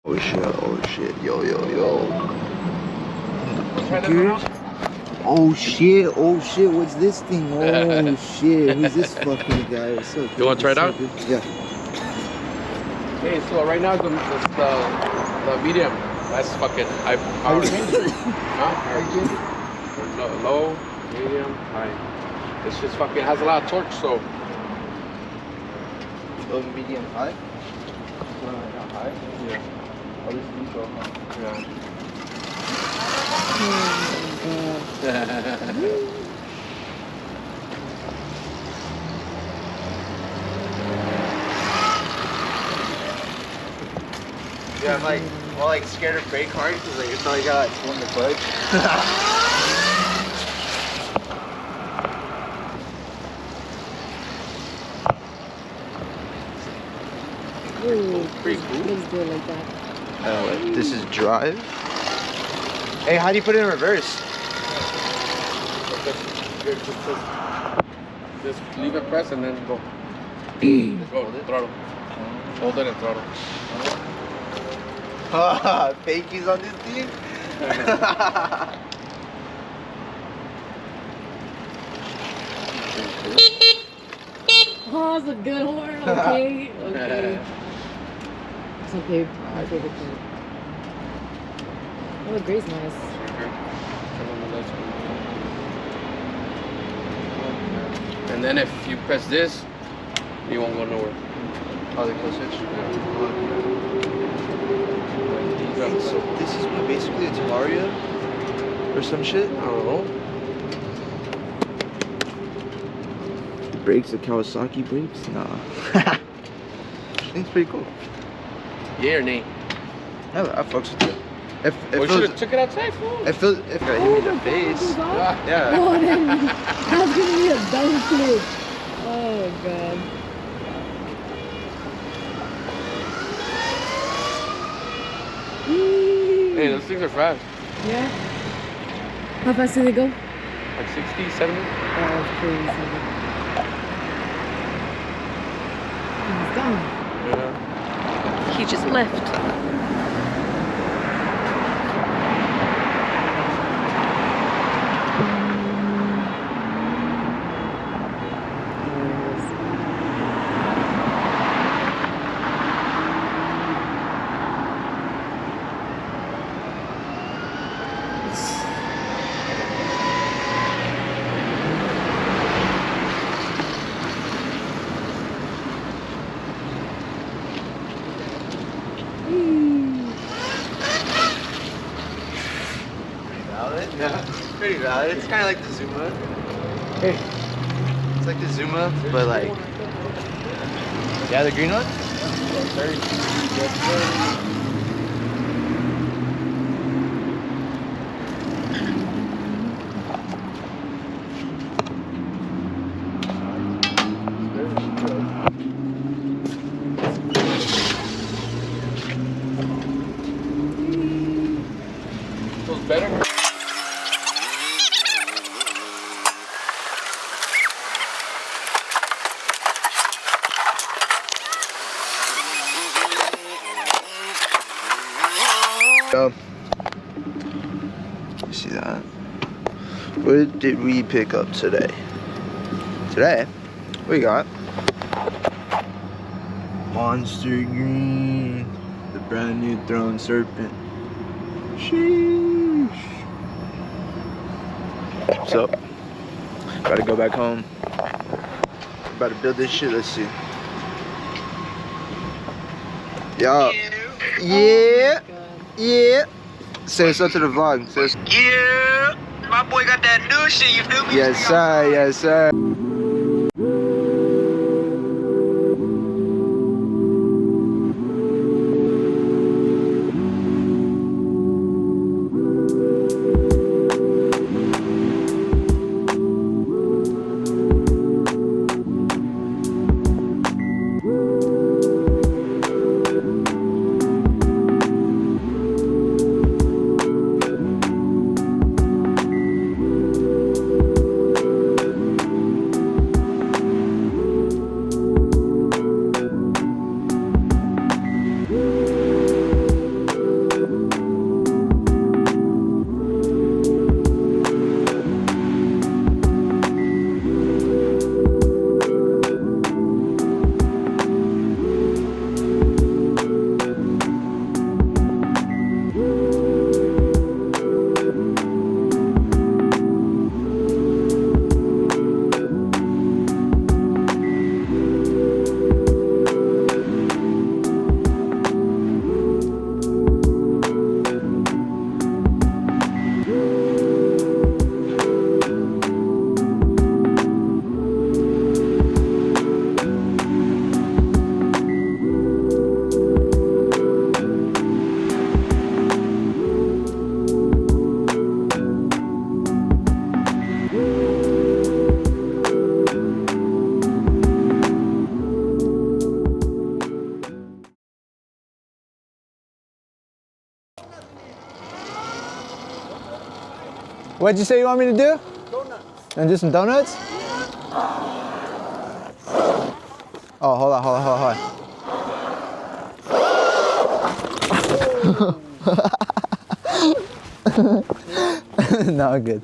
Oh shit, yo. Oh shit, what's this thing? Oh shit, who's this fucking guy? What's up? You want to try it out? Yeah. Okay, so right now it's the medium. That's fucking high power. Huh? Low, medium, high. This just fucking has a lot of torque, so. Low, medium, high? High? Yeah. Oh, this is neutral, huh? Yeah, I'm like scared of brake hard because like it's all you got like one the clutch. Ooh, Pretty cool. looks good like that. This is drive. Hey, how do you put it in reverse? Just leave it press and then go. Go, throttle. Hold it and throttle. Fakies on this thing? Oh, it's a good horn. Okay. Okay. It's okay. My favorite part. Oh, the gray's nice. And then if you press this, you won't go nowhere. Oh, the kill switch? Yeah. So this is what basically a Terraria or some shit? I don't know. The brakes, the Kawasaki brakes? Nah. I think it's pretty cool. Yeah or nay? I fucks with it. If We should have took it outside, fool. if it hit me in the face. Yeah. Oh, then that's gonna be a dumb flip. Oh god. Hey, those things are fast. Yeah. How fast do they go? Like 60, 70. Oh, that's crazy. He's gone. Yeah. He just left. Yeah, it's pretty valid. It's kind of like the Zuma. Hey. It's like the Zuma, but like. Yeah, the green one? Yes, sir. Yes, sir. Feels better. You see that? What did we pick up today? Today, we got Monster Green, the brand new Throne Serpent. Sheesh. So, gotta go back home. About to build this shit. Let's see. Yo. Yeah. Yeah. Say what's up to the vlog. Yeah, my boy got that new shit, you feel me? Yes, sir. Yes, sir. What'd you say you want me to do? Donuts. And do some donuts? Oh, hold on. No, good.